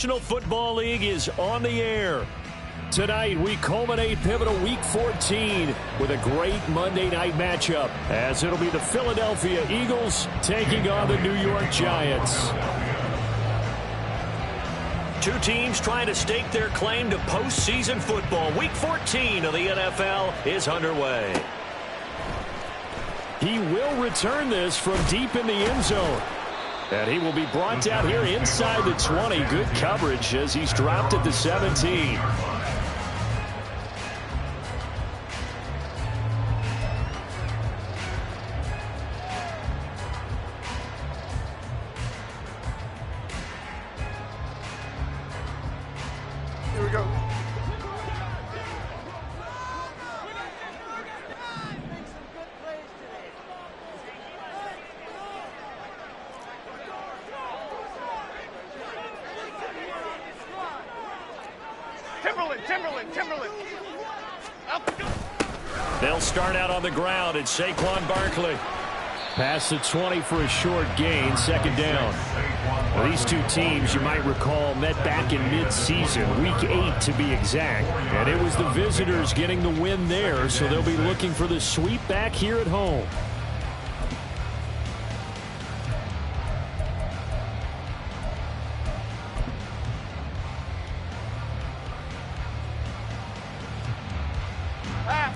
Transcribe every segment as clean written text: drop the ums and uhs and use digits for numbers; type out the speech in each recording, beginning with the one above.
National Football League is on the air. Tonight, we culminate pivotal Week 14 with a great Monday night matchup, as it'll be the Philadelphia Eagles taking on the New York Giants. Two teams trying to stake their claim to postseason football. Week 14 of the NFL is underway. He will return this from deep in the end zone. And he will be brought down here inside the 20. Good coverage as he's dropped at the 17. Here we go. Timberland. They'll start out on the ground. It's Saquon Barkley. Past the 20 for a short gain, second down. Well, these two teams, you might recall, met back in mid-season, Week 8 to be exact. And it was the visitors getting the win there, so they'll be looking for the sweep back here at home.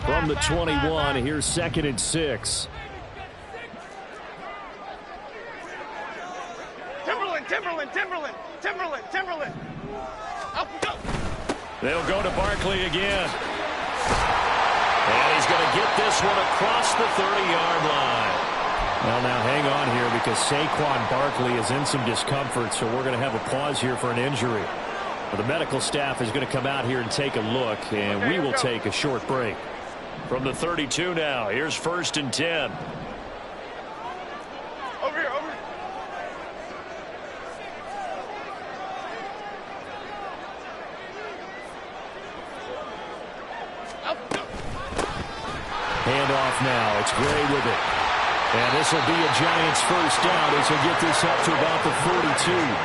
From the 21, here's 2nd and 6. Timberland. Up we go. They'll go to Barkley again. And he's going to get this one across the 30-yard line. Well, now hang on here because Saquon Barkley is in some discomfort, so we're going to have a pause here for an injury. Well, the medical staff is going to come out here and take a look, and we will take a short break. From the 32 now, here's 1st and 10. Over here. Handoff now. It's Gray with it. And this will be a Giants first down as he'll get this up to about the 42.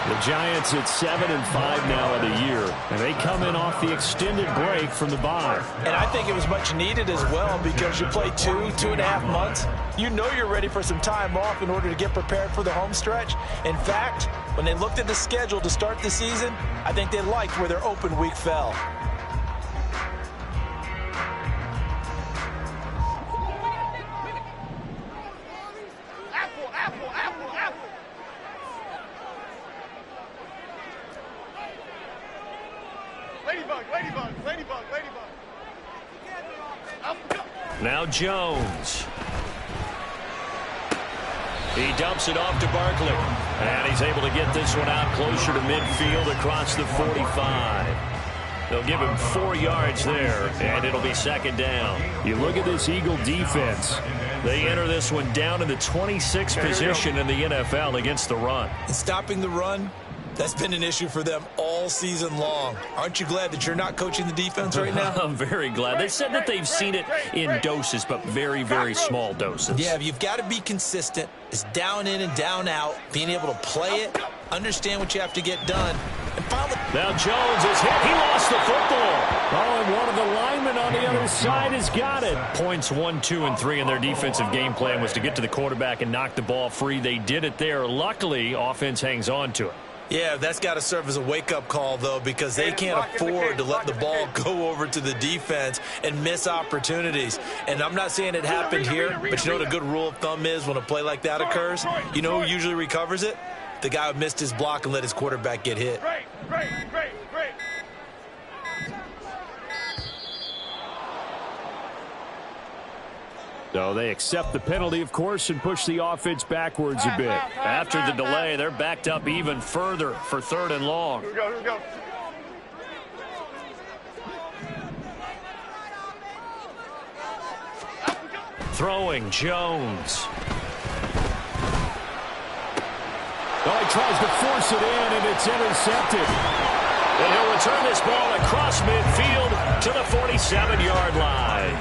The Giants at 7-5 now of the year. And they come in off the extended break from the bye. And I think it was much needed as well because you play 2.5 months. You know you're ready for some time off in order to get prepared for the home stretch. In fact, when they looked at the schedule to start the season, I think they liked where their open week fell. Ladybug. Now Jones. He dumps it off to Barkley. And he's able to get this one out closer to midfield across the 45. They'll give him 4 yards there, and it'll be 2nd down. You look at this Eagle defense. They enter this one down in the 26th position in the NFL against the run. And stopping the run, that's been an issue for them all season long. Aren't you glad that you're not coaching the defense right now? I'm very glad. They said that they've seen it in doses, but very, very small doses. Yeah, you've got to be consistent. It's down in and down out, being able to play it, understand what you have to get done. And finally, now Jones is hit. He lost the football. Oh, and one of the linemen on the other side has got it. Points 1, 2, and 3 in their defensive game plan was to get to the quarterback and knock the ball free. They did it there. Luckily, offense hangs on to it. Yeah, that's got to serve as a wake-up call, though, because they can't afford to let the ball go over to the defense and miss opportunities. And I'm not saying it happened here, but you know what a good rule of thumb is when a play like that occurs? You know who usually recovers it? The guy who missed his block and let his quarterback get hit. Great. So they accept the penalty, of course, and push the offense backwards a bit. After the delay, they're backed up even further for 3rd and long. Here we go. Throwing, Jones. Oh, he tries to force it in, and it's intercepted. And he'll return this ball across midfield to the 47-yard line.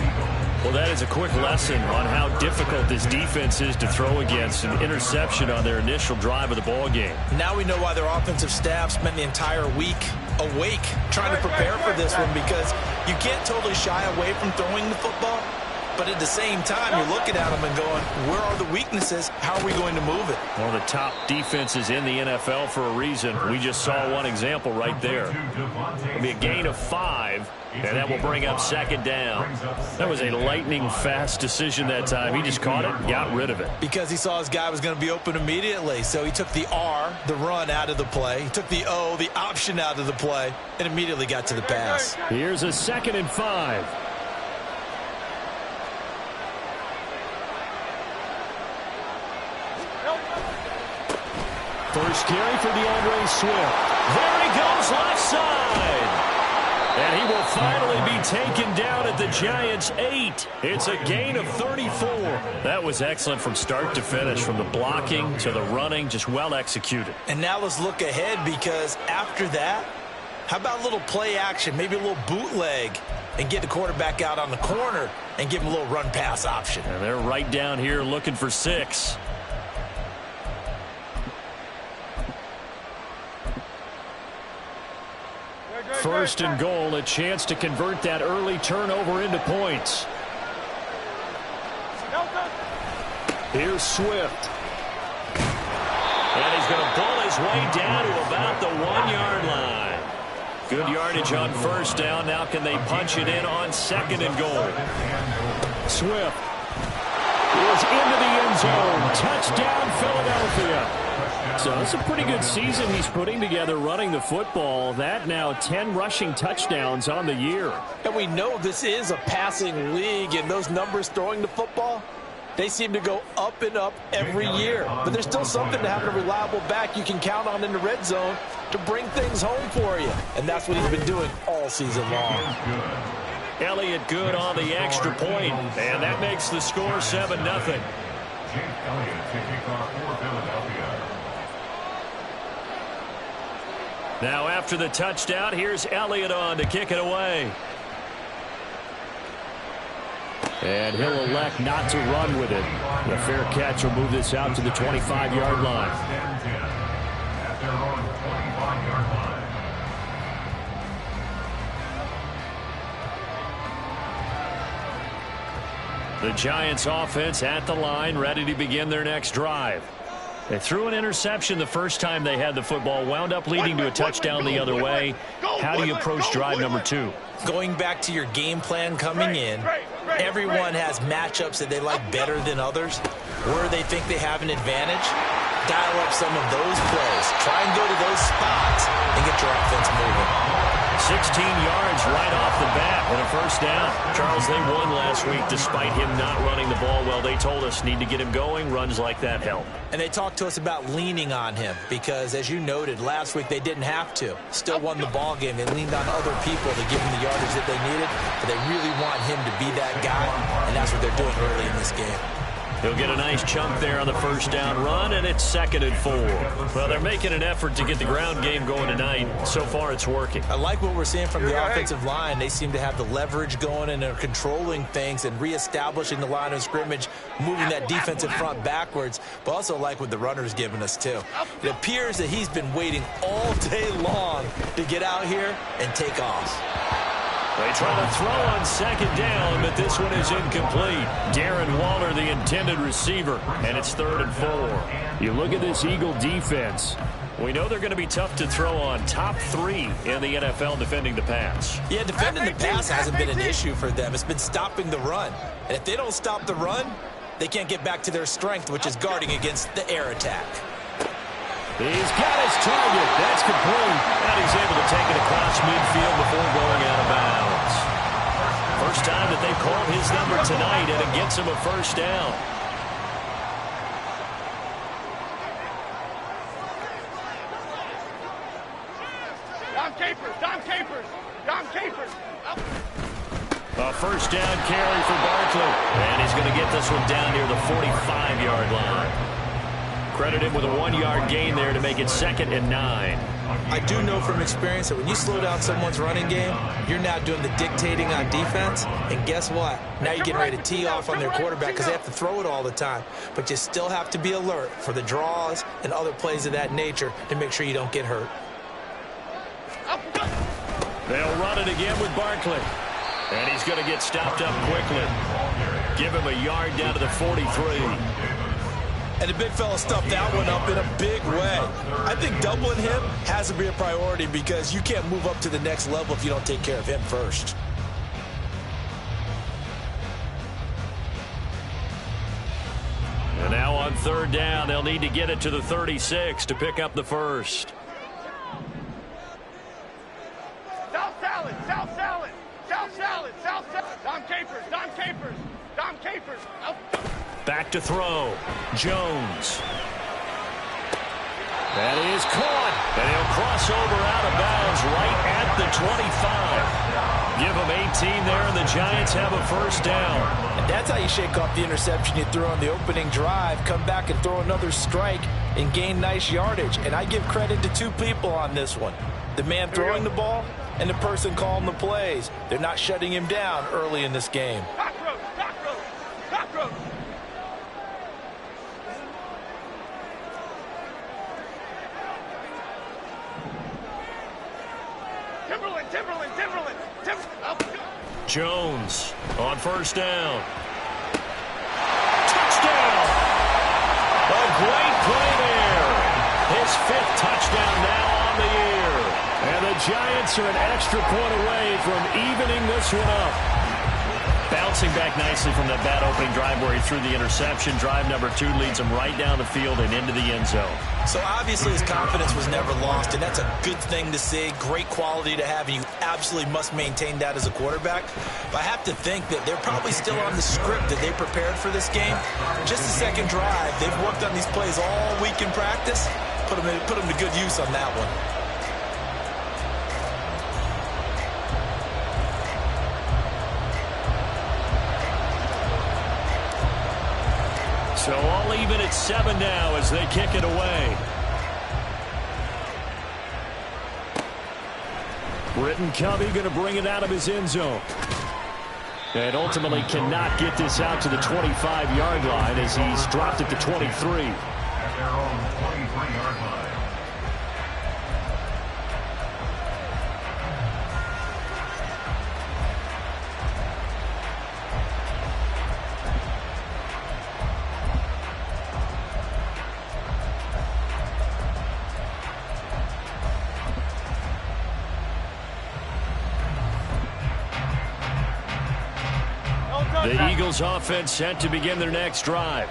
Well, that is a quick lesson on how difficult this defense is to throw against. An interception on their initial drive of the ball game. Now we know why their offensive staff spent the entire week awake trying to prepare for this one, because you can't totally shy away from throwing the football. But at the same time, you're looking at them and going, where are the weaknesses? How are we going to move it? One of the top defenses in the NFL for a reason. We just saw one example right there. It'll be a gain of 5, and that will bring up second down. That was a lightning-fast decision that time. He just caught it and got rid of it. Because he saw his guy was going to be open immediately. So he took the R, the run, out of the play. He took the O, the option, out of the play, and immediately got to the pass. Here's a 2nd and 5. First carry for DeAndre Swift. There he goes, left side. And he will finally be taken down at the Giants' 8. It's a gain of 34. That was excellent from start to finish, from the blocking to the running, just well executed. And now let's look ahead, because after that, how about a little play action, maybe a little bootleg, and get the quarterback out on the corner and give him a little run-pass option. And they're right down here looking for 6. First and goal, a chance to convert that early turnover into points. Here's Swift. And he's going to pull his way down to about the 1-yard line. Good yardage on first down. Now can they punch it in on 2nd and goal? Swift is into the end zone. Touchdown, Philadelphia. So it's a pretty good season he's putting together running the football. That now 10 rushing touchdowns on the year. And we know this is a passing league, and those numbers throwing the football, they seem to go up and up every year. But there's still something to having a reliable back you can count on in the red zone to bring things home for you. And that's what he's been doing all season long. Elliott good on the extra point, and that makes the score 7-0. Now after the touchdown, here's Elliott on to kick it away. And he'll elect not to run with it. The fair catch will move this out to the 25-yard line. The Giants offense at the line, ready to begin their next drive. They threw an interception the first time they had the football, wound up leading to a touchdown the other way. How do you approach drive number 2? Going back to your game plan coming in, everyone has matchups that they like better than others, where they think they have an advantage. Dial up some of those plays. Try and go to those spots and get your offense moving. 16 yards right off the bat and a first down. Charles, they won last week despite him not running the ball well. They told us need to get him going. Runs like that help. And they talked to us about leaning on him because, as you noted, last week they didn't have to. Still won the ball game. They leaned on other people to give him the yardage that they needed, but they really want him to be that guy, and that's what they're doing early in this game. He'll get a nice chunk there on the first down run, and it's 2nd and 4. Well, they're making an effort to get the ground game going tonight. So far, it's working. I like what we're seeing from the offensive line. They seem to have the leverage going, and they're controlling things and reestablishing the line of scrimmage, moving that defensive front backwards, but also like what the runner's giving us, too. It appears that he's been waiting all day long to get out here and take off. They try to throw on 2nd down, but this one is incomplete. Darren Waller, the intended receiver, and it's 3rd and 4. You look at this Eagle defense. We know they're going to be tough to throw on. Top 3 in the NFL defending the pass. Yeah, defending the pass hasn't been an issue for them. It's been stopping the run. And if they don't stop the run, they can't get back to their strength, which is guarding against the air attack. He's got his target. That's complete. And he's able to take it across midfield before going out of bounds. First time that they've called his number tonight, and it gets him a first down. Dom Capers. A first down carry for Barkley. And he's going to get this one down near the 45-yard line. Credit him with a 1-yard gain there to make it 2nd and 9. I do know from experience that when you slow down someone's running game, you're now doing the dictating on defense. And guess what? Now you're getting ready to tee off on their quarterback because they have to throw it all the time. But you still have to be alert for the draws and other plays of that nature to make sure you don't get hurt. They'll run it again with Barkley. And he's going to get stopped up quickly. Give him a yard down to the 43. And the big fella stuffed that one up in a big way. I think doubling him has to be a priority because you can't move up to the next level if you don't take care of him first. And now on 3rd down, they'll need to get it to the 36 to pick up the first. South salad, South salad, South salad, South salad. Dom Capers, Dom Capers, Dom Capers. Back to throw. Jones. That is caught. And he'll cross over out of bounds right at the 25. Give him 18 there, and the Giants have a first down. And that's how you shake off the interception you threw on the opening drive, come back and throw another strike and gain nice yardage. And I give credit to 2 people on this one. The man throwing the ball and the person calling the plays. They're not shutting him down early in this game. Cockroach, cockroach, cockroach. Timberland. Jones on first down. Touchdown! A great play there. His 5th touchdown now on the year. And the Giants are an extra point away from evening this one up. Bouncing back nicely from that bad opening drive where he threw the interception. Drive number 2 leads him right down the field and into the end zone. So obviously his confidence was never lost, and that's a good thing to see, great quality to have, and you absolutely must maintain that as a quarterback. But I have to think that they're probably still on the script that they prepared for this game. Just the second drive, they've worked on these plays all week in practice. Put them to good use on that one. So all even at 7 now as they kick it away. Britton Covey going to bring it out of his end zone. And ultimately cannot get this out to the 25-yard line as he's dropped at the 23. At their own 23-yard line. The Eagles offense set to begin their next drive.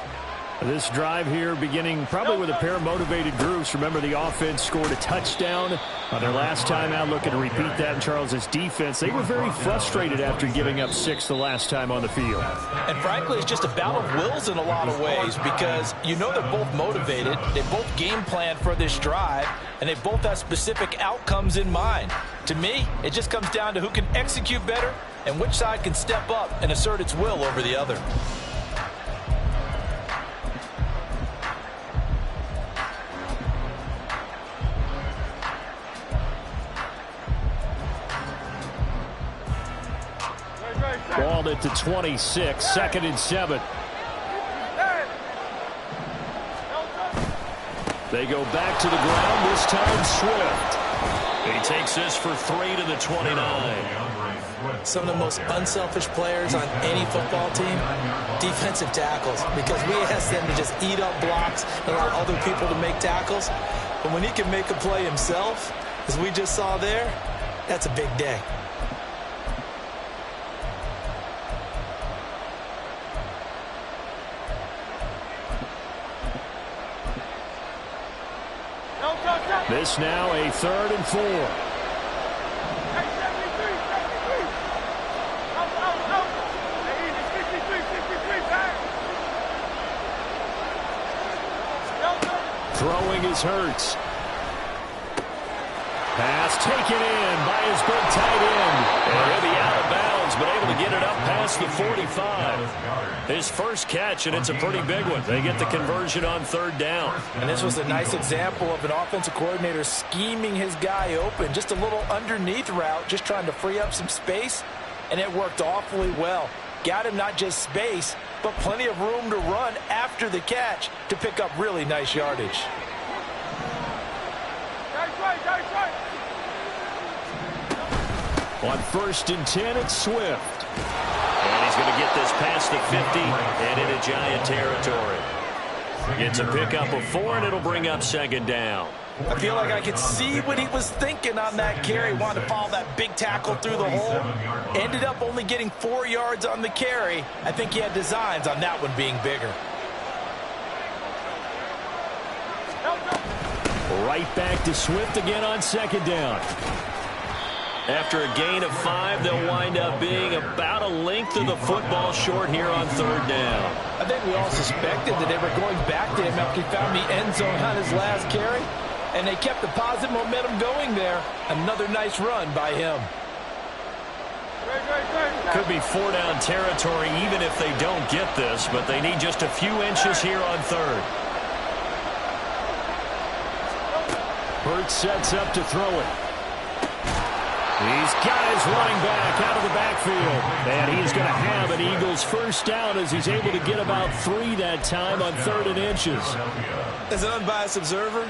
This drive here beginning probably with a pair of motivated groups. Remember, the offense scored a touchdown on their last time out. Looking to repeat that in Charles's defense. They were very frustrated after giving up 6 the last time on the field. And frankly, it's just a battle of wills in a lot of ways because you know they're both motivated. They both game plan for this drive, and they both have specific outcomes in mind. To me, it just comes down to who can execute better and which side can step up and assert its will over the other. Ball at the 26, 2nd and 7. They go back to the ground, this time Swift. He takes this for 3 to the 29. Some of the most unselfish players on any football team, defensive tackles, because we ask them to just eat up blocks and allow other people to make tackles. But when he can make a play himself, as we just saw there, that's a big day. This now a 3rd and 4. Throwing is Hurts. Pass taken in by his big tight end. And he'll be out of bounds been able to get it up past the 45. His first catch, and it's a pretty big one. They get the conversion on third down. And this was a nice example of an offensive coordinator scheming his guy open. Just a little underneath route, just trying to free up some space, and it worked awfully well. Got him not just space, but plenty of room to run after the catch to pick up really nice yardage. On 1st and 10, it's Swift. And he's going to get this past the 50 and into Giant territory. Gets a pickup of 4, and it'll bring up 2nd down. I feel like I could see what he was thinking on that carry. Wanted to follow that big tackle through the hole. Ended up only getting 4 yards on the carry. I think he had designs on that one being bigger. Right back to Swift again on 2nd down. After a gain of 5, they'll wind up being about a length of the football short here on 3rd down. I think we all suspected that they were going back to him after he found the end zone on his last carry. And they kept the positive momentum going there. Another nice run by him. Could be 4-down territory even if they don't get this, but they need just a few inches here on 3rd. Hurts sets up to throw it. He's got his running back out of the backfield. And he's going to have an Eagles first down as he's able to get about 3 that time on 3rd and inches. As an unbiased observer,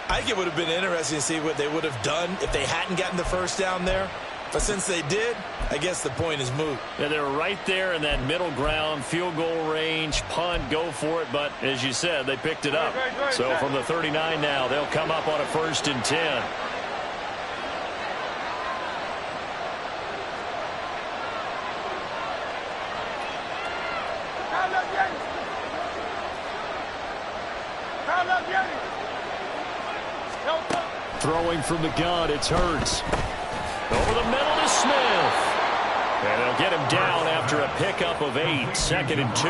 I think it would have been interesting to see what they would have done if they hadn't gotten the first down there. But since they did, I guess the point is moot. Yeah, they're right there in that middle ground, field goal range, punt, go for it. But as you said, they picked it up. So from the 39 now, they'll come up on a 1st and 10. Throwing from the gun, it's Hurts. Over the middle to Smith. And they'll get him down after a pickup of 8, 2nd and 2.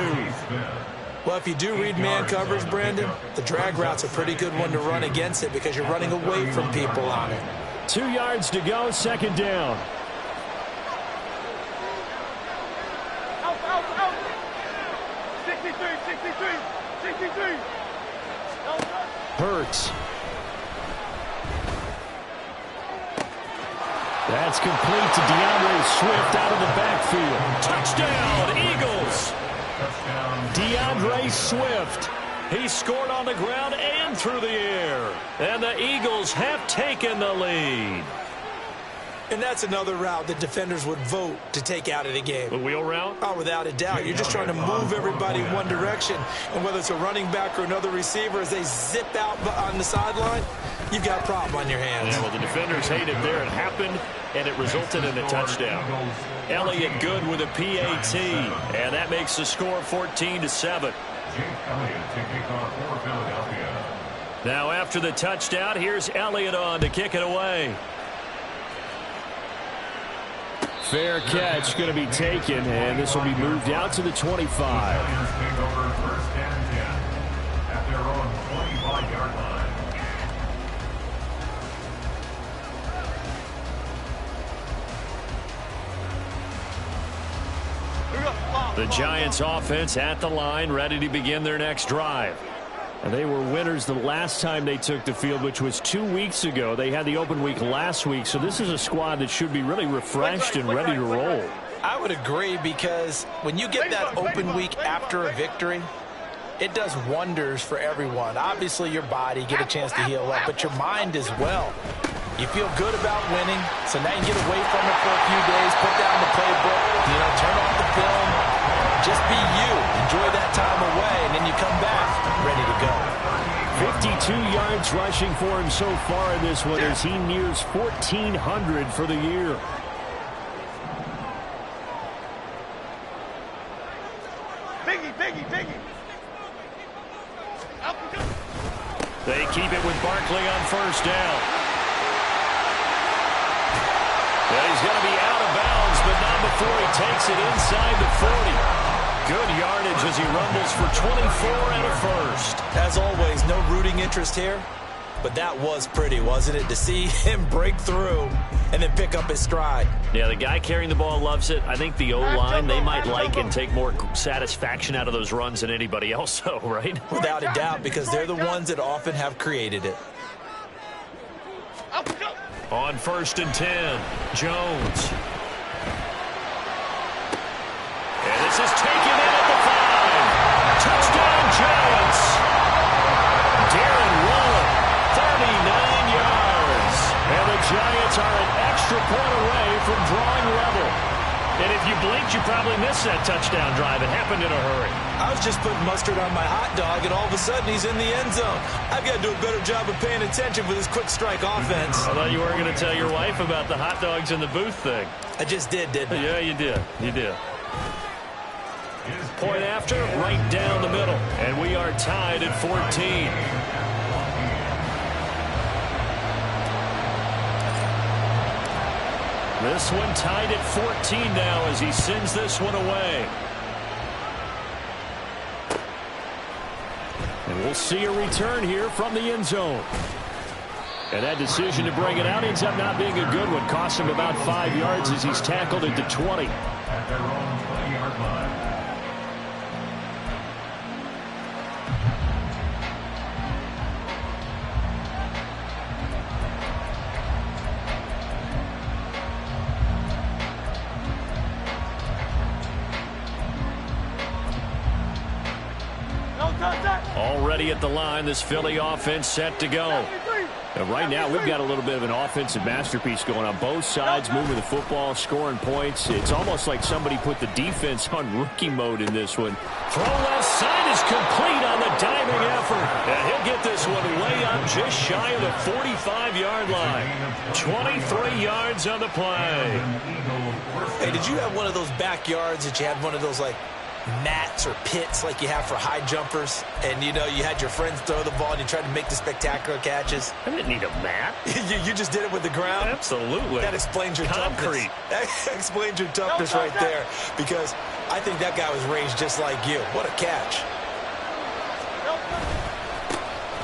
Well, if you do read man coverage, Brandon, the drag route's a pretty good one to run against it because you're running away from people on it. 2 yards to go, 2nd down. Out. 63. Hurts. That's complete to DeAndre Swift out of the backfield. Touchdown, Eagles. DeAndre Swift. He scored on the ground and through the air. And the Eagles have taken the lead. And that's another route that defenders would vote to take out of the game. The wheel route? Oh, without a doubt. You're just trying to move everybody in one direction. And whether it's a running back or another receiver, as they zip out on the sideline, you've got a problem on your hands. Yeah, well, the defenders hate it there. It happened, and it resulted in a touchdown. Elliott good with a PAT, and that makes the score 14-7. Now after the touchdown, here's Elliott on to kick it away. Fair catch going to be taken, and this will be moved out to the 25. The Giants offense at the line, ready to begin their next drive. And they were winners the last time they took the field, which was 2 weeks ago. They had the open week last week, so this is a squad that should be really refreshed and ready to roll. I would agree, because when you get that open week after a victory, it does wonders for everyone. Obviously, your body, get a chance to heal up, but your mind as well. You feel good about winning, so now you get away from it for a few days, put down the playbook, turn off the film, just be you. Enjoy that time away, and then you come back ready to go. 52 yards rushing for him so far in this one as he nears 1,400 for the year. Biggie. They keep it with Barkley on first down. Well, he's going to be out of bounds, but not before he takes it inside the 40. Good yardage as he rumbles for 24 and a first. As always, no rooting interest here, but that was pretty, wasn't it? To see him break through and then pick up his stride. Yeah, the guy carrying the ball loves it. I think the O-line, they might like and take more satisfaction out of those runs than anybody else, though, right? Without a doubt, because they're the ones that often have created it. On 1st and 10, Jones. And this is taken in at the 5. Touchdown, Giants. Darren Waller, 39 yards. And the Giants are an extra point away from drawing level. And if you blinked, you probably missed that touchdown drive. It happened in a hurry. I was just putting mustard on my hot dog, and all of a sudden he's in the end zone. I've got to do a better job of paying attention for this quick strike offense. I thought you weren't going to tell your wife about the hot dogs in the booth thing. I just did, didn't I? Yeah, you did. You did. Point after, right down the middle. And we are tied at 14. This one tied at 14 now as he sends this one away. And we'll see a return here from the end zone. And that decision to bring it out ends up not being a good one. Costs him about 5 yards as he's tackled at the 20. At their own 20-yard line. Already at the line, this Philly offense set to go. And right now, we've got a little bit of an offensive masterpiece going on. Both sides moving the football, scoring points. It's almost like somebody put the defense on rookie mode in this one. Throw left side is complete on the diving effort. And he'll get this one way up just shy of the 45-yard line. 23 yards on the play. Hey, did you have one of those backyards that you had one of those, like, mats or pits like you have for high jumpers, and you know you had your friends throw the ball and you tried to make the spectacular catches? I didn't need a mat. you just did it with the ground? Absolutely. That explains your concrete. Toughness. That explains your toughness right there, because I think that guy was raised just like you. What a catch.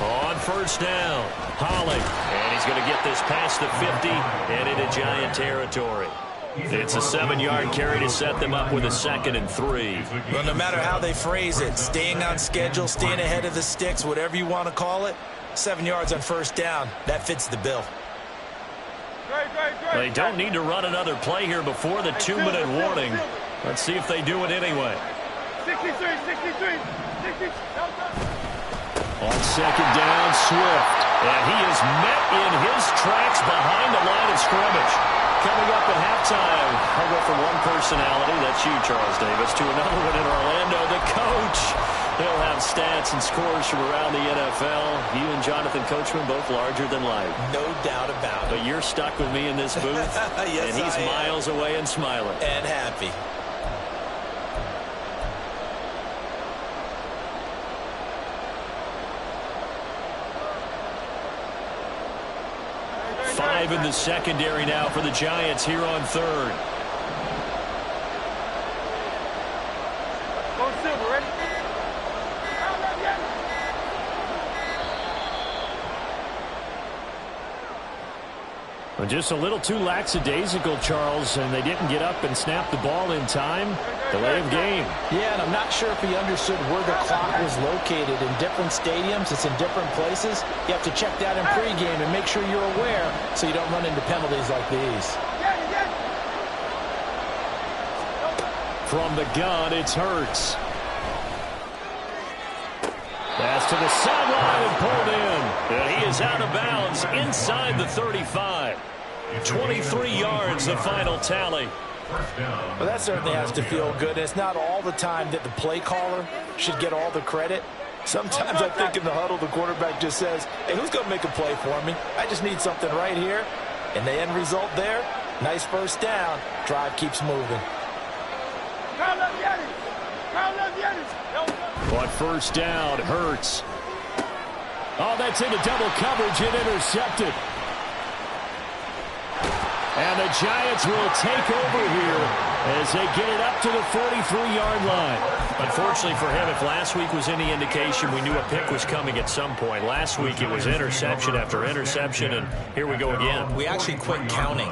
On 1st down, Holly, and he's going to get this past the 50 and into Giant territory. It's a 7-yard carry to set them up with a 2nd and 3. Well, no matter how they phrase it, staying on schedule, staying ahead of the sticks, whatever you want to call it, 7 yards on 1st down, that fits the bill. They don't need to run another play here before the 2-minute warning. Let's see if they do it anyway. 63. On 2nd down, Swift. And he is met in his tracks behind the line of scrimmage. Coming up at halftime, I'll go from one personality, that's you, Charles Davis, to another one in Orlando, the coach. He'll have stats and scores from around the NFL. You and Jonathan Coachman, both larger than life. No doubt about it. But you're stuck with me in this booth, yes, and he's miles away and smiling. And happy. Five in the secondary now for the Giants here on 3rd. Go Silver, ready? Well, just a little too lackadaisical, Charles, and they didn't get up and snap the ball in time. Delay of game. Yeah, and I'm not sure if he understood where the clock was located. In different stadiums, it's in different places. You have to check that in pregame and make sure you're aware so you don't run into penalties like these. From the gun, it's Hurts. Pass to the sideline and pulled in. And he is out of bounds inside the 35. 23 yards, the final tally. Well, that certainly has to feel good. It's not all the time that the play caller should get all the credit. Sometimes I think in the huddle, the quarterback just says, hey, who's going to make a play for me? I just need something right here. And the end result there, nice 1st down. Drive keeps moving. On 1st down, Hurts. Oh, that's into double coverage and intercepted. And the Giants will take over here as they get it up to the 43-yard line. Unfortunately for him, if last week was any indication, we knew a pick was coming at some point. Last week it was interception after interception, and here we go again. We actually quit counting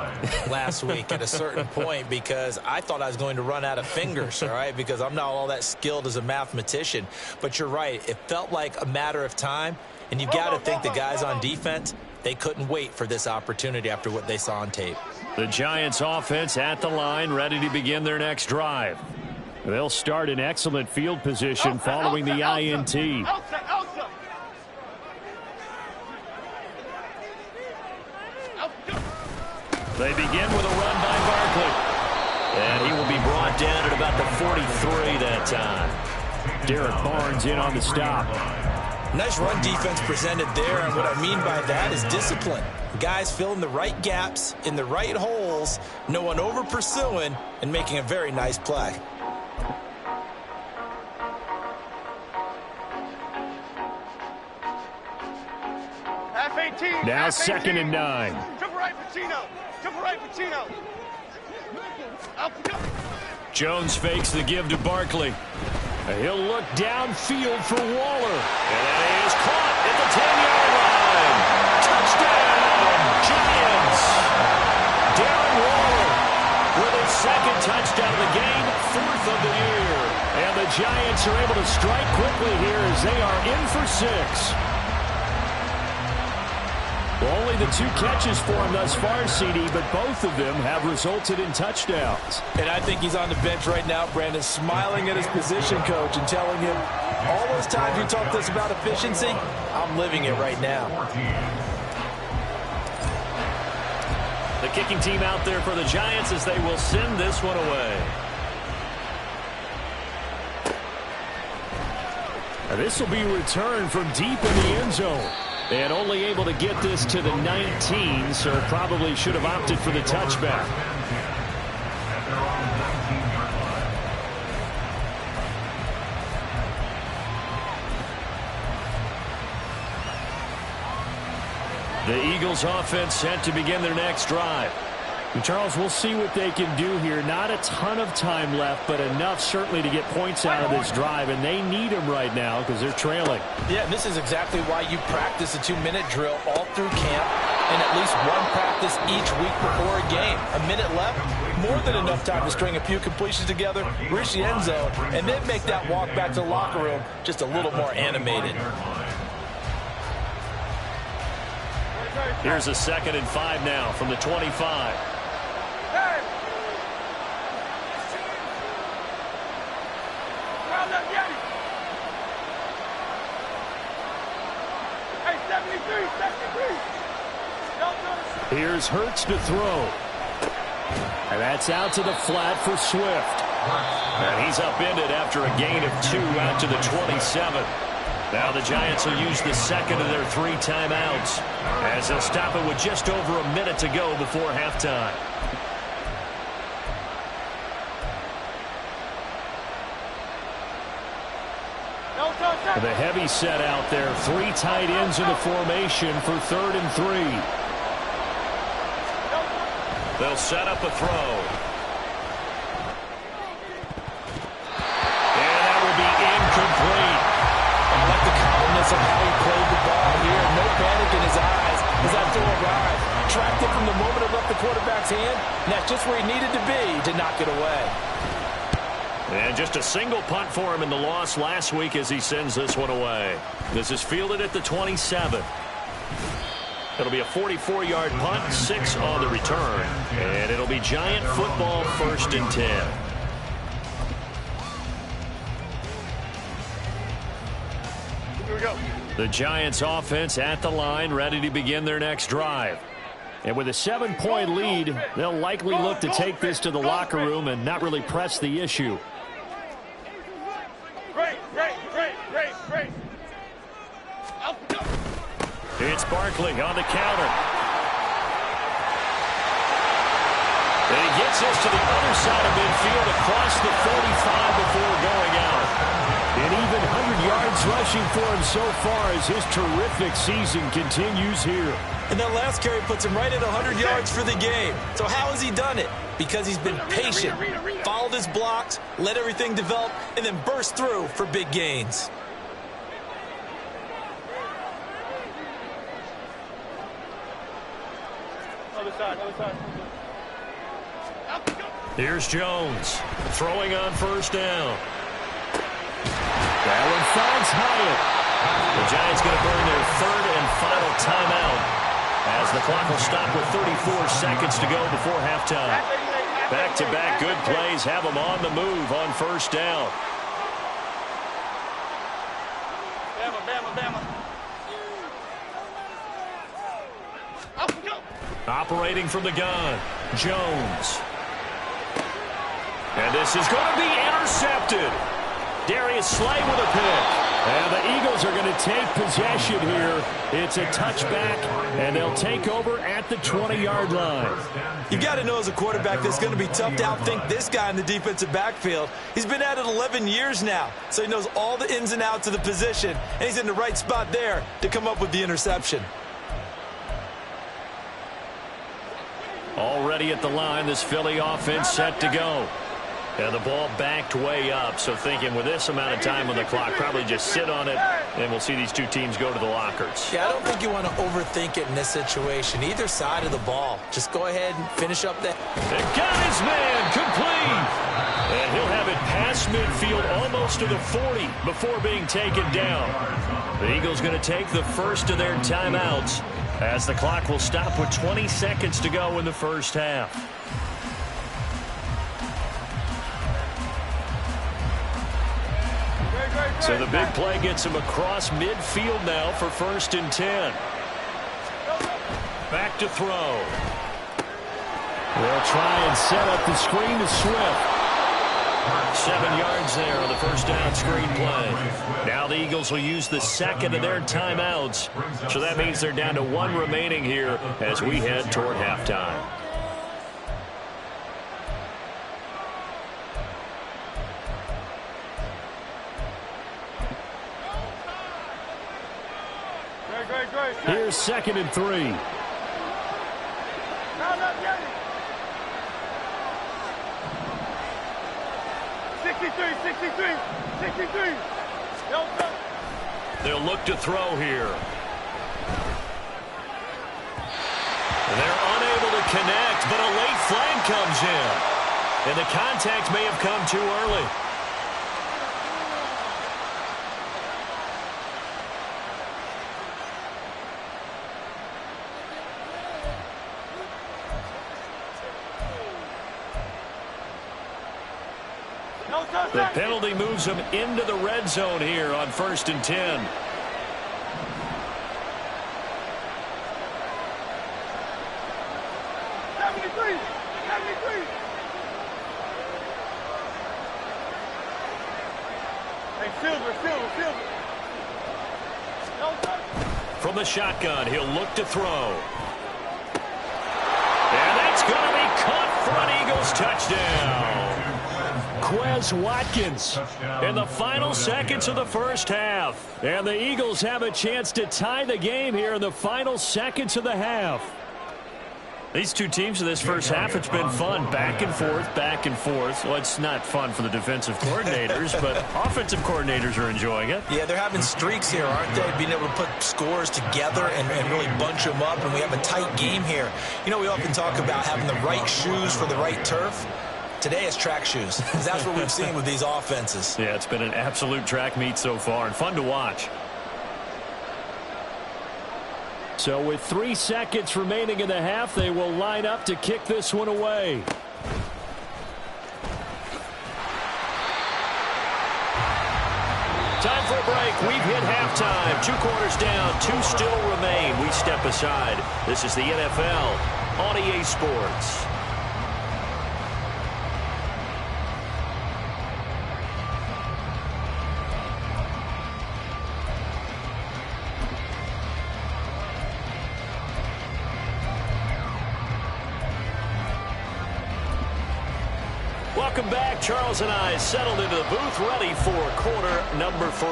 last week at a certain point because I thought I was going to run out of fingers, all right, because I'm not all that skilled as a mathematician. But you're right. It felt like a matter of time, and you've got to think the guys on defense, they couldn't wait for this opportunity after what they saw on tape. The Giants offense at the line, ready to begin their next drive. They'll start in excellent field position following the INT. They begin with a run by Barkley. And he will be brought down at about the 43 that time. Derek Barnes in on the stop. Nice run defense presented there, and what I mean by that is discipline. Guys filling the right gaps in the right holes, no one over pursuing, and making a very nice play. Half 18. Now half 2nd 18. and 9. Triple right, Pacino. Triple right, Pacino. Jones fakes the give to Barkley. He'll look downfield for Waller. And that is caught at the 10-yard line. Touchdown, Giants. Darren Waller with his 2nd touchdown of the game, 4th of the year. And the Giants are able to strike quickly here as they are in for 6. Well, only the 2 catches for him thus far, CD, but both of them have resulted in touchdowns. And I think he's on the bench right now, Brandon, smiling at his position coach and telling him, all those times you talked to us about efficiency, I'm living it right now. The kicking team out there for the Giants as they will send this one away. Now, this will be returned from deep in the end zone. And only able to get this to the 19, so probably should have opted for the touchback. The Eagles offense set to begin their next drive. And Charles, we'll see what they can do here. Not a ton of time left, but enough certainly to get points out of this drive, and they need them right now because they're trailing. Yeah, and this is exactly why you practice a 2-minute drill all through camp and at least one practice each week before a game. A minute left, more than enough time to string a few completions together, reach the end zone, and then make that walk back to the locker room just a little more animated. Here's a 2nd and 5 now from the 25. Here's Hurts to throw. And that's out to the flat for Swift. And he's upended after a gain of 2 out to the 27. Now the Giants will use the 2nd of their 3 timeouts as they'll stop it with just over a minute to go before halftime. The heavy set out there. 3 tight ends in the formation for 3rd and 3. They'll set up a throw. And that will be incomplete. I like the calmness of how he played the ball here. No panic in his eyes as that throw arrived. Tracked it from the moment it left the quarterback's hand, and that's just where he needed to be to knock it away. And just a single punt for him in the loss last week as he sends this one away. This is fielded at the 27. It'll be a 44-yard punt, 6 on the return. And it'll be Giant football, 1st and 10. Here we go. The Giants offense at the line, ready to begin their next drive. And with a 7-point lead, they'll likely look to take this to the locker room and not really press the issue. Great. It's Barkley on the counter. And he gets us to the other side of midfield across the 45 before going out. An even 100 yards yards rushing for him so far as his terrific season continues here. And that last carry puts him right at 100 yards for the game. So how has he done it? Because he's been patient, followed his blocks, let everything develop, and then burst through for big gains. Other side. Here's Jones throwing on first down. That one finds Hyatt. The Giants going to burn their third and final timeout as the clock will stop with 34 seconds to go before halftime. Back-to-back good plays have them on the move on first down. Bama. Operating from the gun, Jones. And this is going to be intercepted. Darius Slay with a pick. And the Eagles are going to take possession here. It's a touchback, and they'll take over at the 20-yard line. You got to know as a quarterback that's going to be tough to outthink this guy in the defensive backfield. He's been at it 11 years now, so he knows all the ins and outs of the position, and he's in the right spot there to come up with the interception. Already at the line, this Philly offense set to go. And the ball backed way up, so thinking with this amount of time on the clock, probably just sit on it, and we'll see these two teams go to the lockers. Yeah, I don't think you want to overthink it in this situation. Either side of the ball. Just go ahead and finish up that. And got his man complete. And he'll have it past midfield almost to the 40 before being taken down. The Eagles going to take the first of their timeouts as the clock will stop with 20 seconds to go in the first half. So the big play gets him across midfield now for 1st and 10. Back to throw. They'll try and set up the screen to Swift. 7 yards there on the first down screen play. Now the Eagles will use the second of their timeouts. So that means they're down to 1 remaining here as we head toward halftime. Here's 2nd and 3. Not yet. 63. They'll look to throw here. They're unable to connect, but a late flag comes in. And the contact may have come too early. The penalty moves them into the red zone here on 1st and 10. Hey, Silver. From the shotgun, he'll look to throw. And that's going to be caught for an Eagles touchdown. Quez Watkins in the final seconds of the first half. And the Eagles have a chance to tie the game here in the final seconds of the half. These two teams in this first half, it's been fun. Back and forth. Well, it's not fun for the defensive coordinators, but offensive coordinators are enjoying it. Yeah, they're having streaks here, aren't they? Being able to put scores together and really bunch them up, and we have a tight game here. You know, we often talk about having the right shoes for the right turf. Today it's track shoes, because that's what we've seen with these offenses. Yeah, it's been an absolute track meet so far, and fun to watch. So with 3 seconds remaining in the half, they will line up to kick this one away. Time for a break. We've hit halftime. 2 quarters down, 2 still remain. We step aside. This is the NFL on EA Sports. Welcome back. Charles and I settled into the booth, ready for quarter number 3.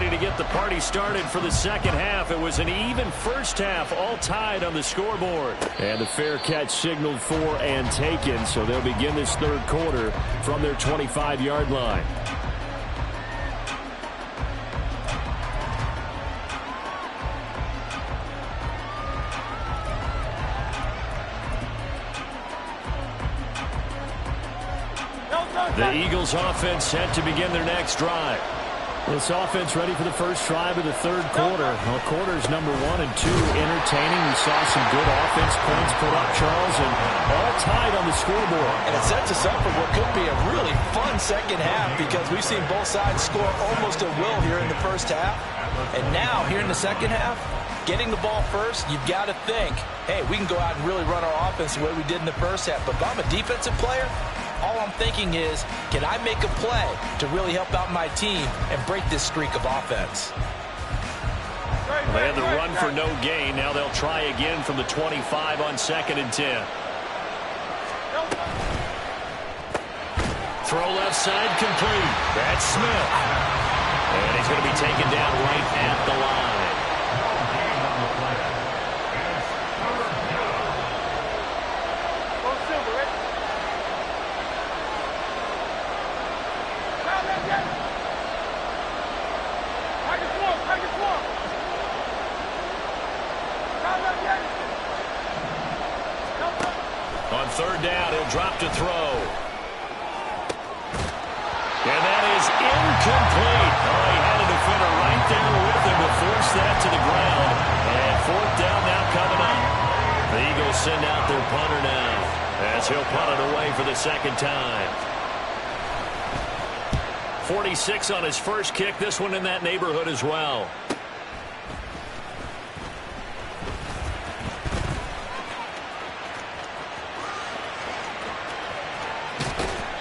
ready to get the party started for the second half. It was an even first half, all tied on the scoreboard. And the fair catch signaled for and taken, so they'll begin this third quarter from their 25-yard line. The Eagles offense set to begin their next drive. This offense ready for the first drive of the third quarter. Well, quarters number 1 and 2 entertaining. We saw some good offense points put up, Charles, and all tied on the scoreboard. And it sets us up for what could be a really fun second half because we've seen both sides score almost at will here in the first half. And now, here in the second half, getting the ball first, you've got to think, hey, we can go out and really run our offense the way we did in the first half. But if I'm a defensive player, all I'm thinking is, can I make a play to really help out my team and break this streak of offense? They had the run for no gain. Now they'll try again from the 25 on 2nd and 10. Throw left side complete. That's Smith. And he's going to be taken down right at the line. On third down, he'll drop to throw. And that is incomplete. Oh, he had a defender right there with him to force that to the ground. And fourth down now coming up. The Eagles send out their punter now as he'll punt it away for the second time. 46 on his first kick. This one in that neighborhood as well.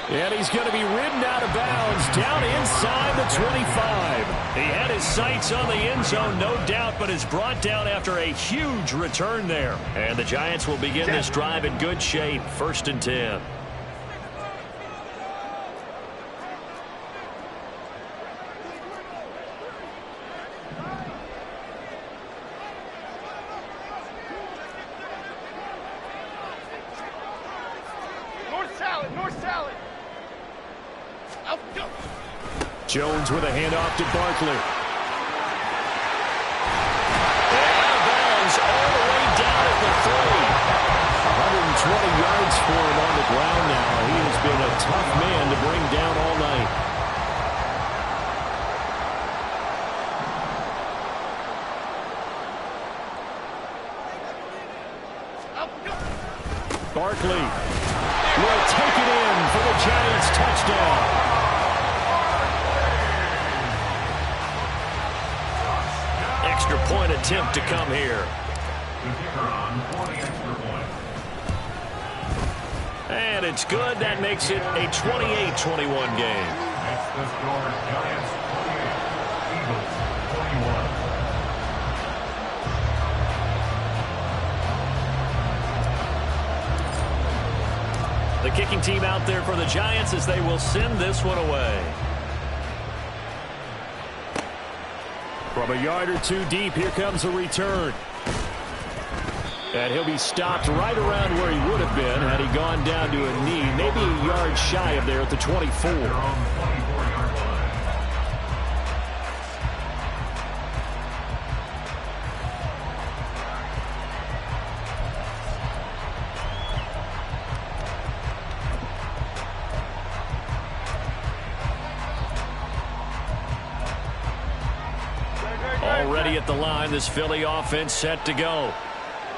And he's going to be ridden out of bounds down inside the 25. He had his sights on the end zone, no doubt, but is brought down after a huge return there. And the Giants will begin this drive in good shape, 1st and 10. North salad. Jones with a handoff to Barkley. And out of bounds all the way down at the 3. 120 yards for him on the ground now. He has been a tough man to bring down all night. Barkley will take it in for the Giants touchdown. Extra point attempt to come here. And it's good. That makes it a 28-21 game. That's the score. Giants 28, Eagles 21. The kicking team out there for the Giants as they will send this one away. From a yard or two deep, here comes a return. And he'll be stopped right around where he would have been had he gone down to a knee, maybe a yard shy of there at the 24. Already at the line, this Philly offense set to go.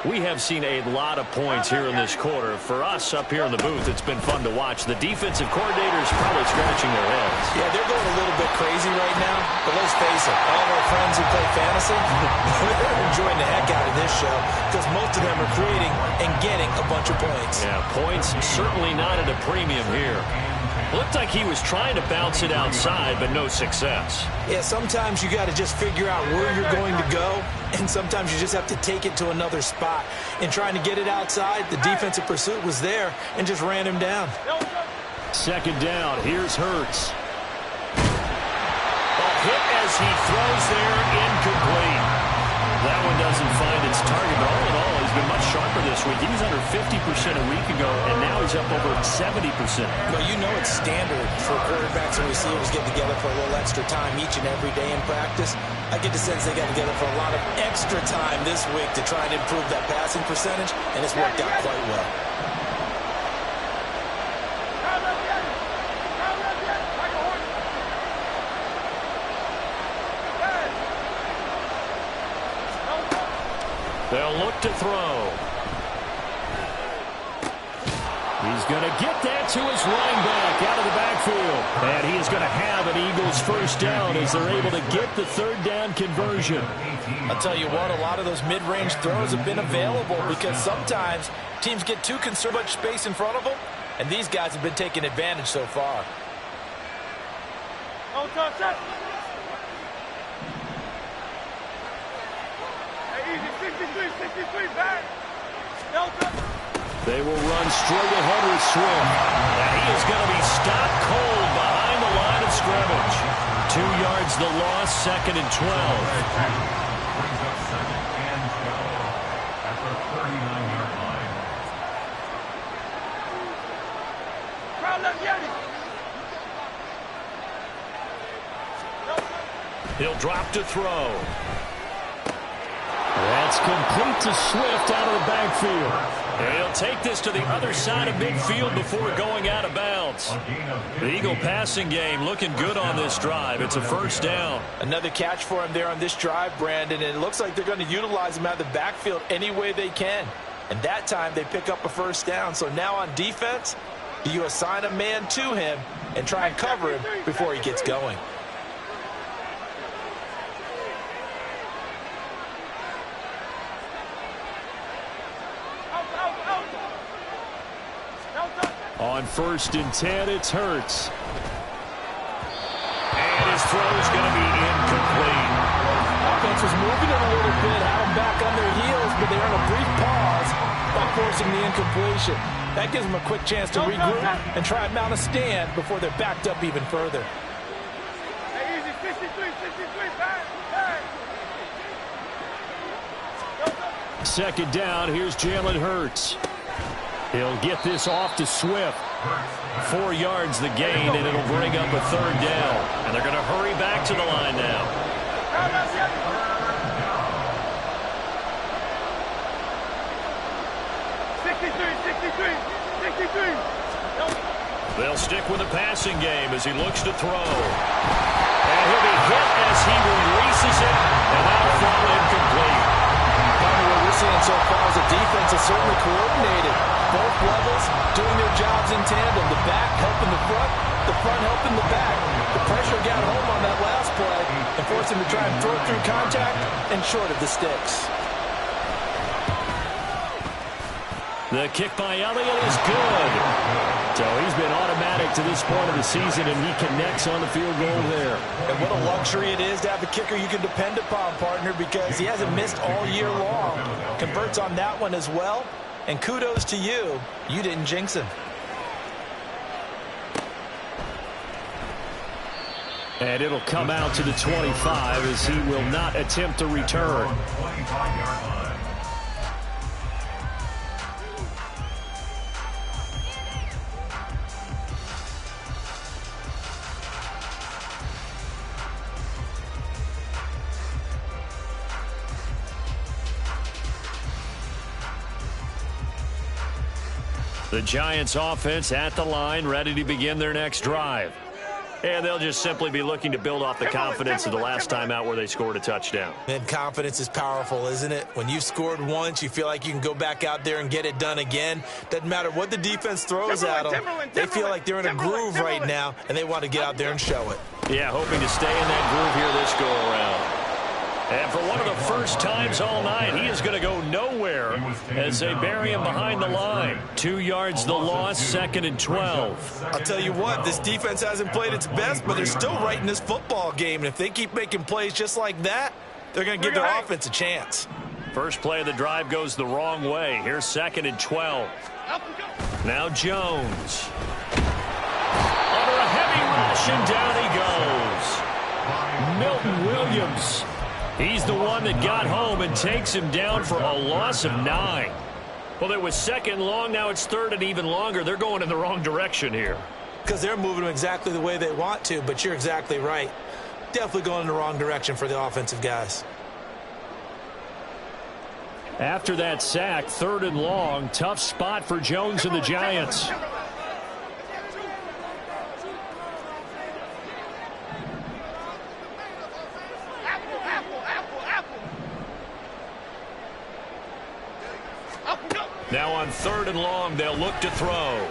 We have seen a lot of points here in this quarter. For us up here in the booth, it's been fun to watch. The defensive coordinators probably scratching their heads. Yeah, they're going a little bit crazy right now. But let's face it, all of our friends who play fantasy, they're enjoying the heck out of this show because most of them are creating and getting a bunch of points. Yeah, points certainly not at a premium here. Looked like he was trying to bounce it outside, but no success. Yeah, sometimes you got to just figure out where you're going to go, and sometimes you just have to take it to another spot. In trying to get it outside, the defensive pursuit was there and just ran him down. Second down, here's Hurts. A hit as he throws there, incomplete. That one doesn't find its target, but all in all, he's been much sharper this week. He was under 50% a week ago, and now he's up over 70%. Well, you know it's standard for quarterbacks and receivers get together for a little extra time each and every day in practice. I get the sense they got together for a lot of extra time this week to try and improve that passing percentage, and it's worked out quite well. They'll look to throw. He's going to get that to his running back out of the backfield. And he is going to have an Eagles first down as they're able to get the third down conversion. I'll tell you what, a lot of those mid-range throws have been available because sometimes teams get too concerned with space in front of them, and these guys have been taking advantage so far. Don't touch that. Easy, 63, back. Delta. They will run straight ahead with Swift. And he is going to be stopped cold behind the line of scrimmage. 2 yards the loss, 2nd and 12. Brings up 2nd and 12 at the 39-yard line. Crowd left Yeti. He'll drop to throw. That's complete to Swift out of the backfield. And he'll take this to the other side of midfield before going out of bounds. The Eagle passing game looking good on this drive. It's a first down. Another catch for him there on this drive, Brandon, and it looks like they're going to utilize him out of the backfield any way they can. And that time they pick up a first down. So now on defense, do you assign a man to him and try and cover him before he gets going? On 1st and 10, it's Hurts. And his throw's going to be incomplete. Offense was moving it a little bit, had them back on their heels, but they earned a brief pause by forcing the incompletion. That gives them a quick chance to regroup and try and mount a stand before they're backed up even further. Hey, easy, 63, back. 2nd down, here's Jalen Hurts. He'll get this off to Swift. 4 yards the gain, and it'll bring up a 3rd down. And they're going to hurry back to the line now. 63. They'll stick with the passing game as he looks to throw. And he'll be hit as he releases it, and that'll fall incomplete. What we're seeing so far is the defense is certainly coordinated. Both levels doing their jobs in tandem. The back helping the front helping the back. The pressure got home on that last play and forced him to try and throw through contact and short of the sticks. The kick by Elliott is good. So he's been automatic to this point of the season, and he connects on the field goal there. And what a luxury it is to have a kicker you can depend upon, partner, because he hasn't missed all year long. Converts on that one as well. And kudos to you. You didn't jinx him. And it'll come out to the 25 as he will not attempt to return. 25-yard line. The Giants offense at the line, ready to begin their next drive. And they'll just simply be looking to build off the confidence of the last time out where they scored a touchdown. And confidence is powerful, isn't it? When you've scored once, you feel like you can go back out there and get it done again. Doesn't matter what the defense throws at them. They feel like they're in a groove right now, and they want to get out there and show it. Yeah, hoping to stay in that groove here this go-around. And for one of the first times all night, he is going to go nowhere as they bury him behind the line. 2 yards the loss, 2nd and 12. I'll tell you what, this defense hasn't played its best, but they're still right in this football game. And if they keep making plays just like that, they're going to give their offense a chance. First play of the drive goes the wrong way. Here's 2nd and 12. Now Jones. Under a heavy rush, and down he goes. Milton Williams. He's the one that got home and takes him down for a loss of 9. Well, it was second long. Now it's third and even longer. They're going in the wrong direction here. Because they're moving them exactly the way they want to, but you're exactly right. Definitely going in the wrong direction for the offensive guys. After that sack, third and long, tough spot for Jones and the Giants. Now on third and long, they'll look to throw.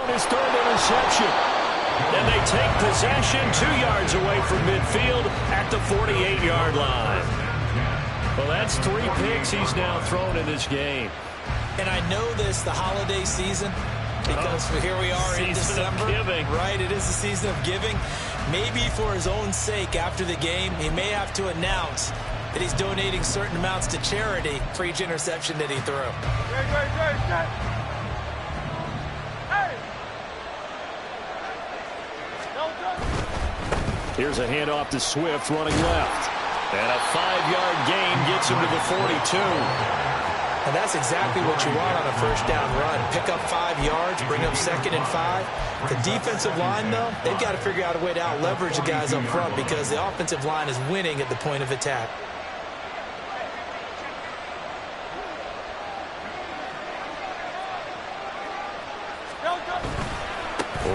His third interception. Then they take possession 2 yards away from midfield at the 48-yard line. Well, that's 3 picks he's now thrown in this game. And I know this, the holiday season, because here we are in December. Right, it is the season of giving. Maybe for his own sake, after the game, he may have to announce that he's donating certain amounts to charity for each interception that he threw. Here's a handoff to Swift running left. And a 5-yard gain gets him to the 42. And that's exactly what you want on a first down run. Pick up 5 yards, bring up 2nd and 5. The defensive line, though, they've got to figure out a way to out-leverage the guys up front because the offensive line is winning at the point of attack.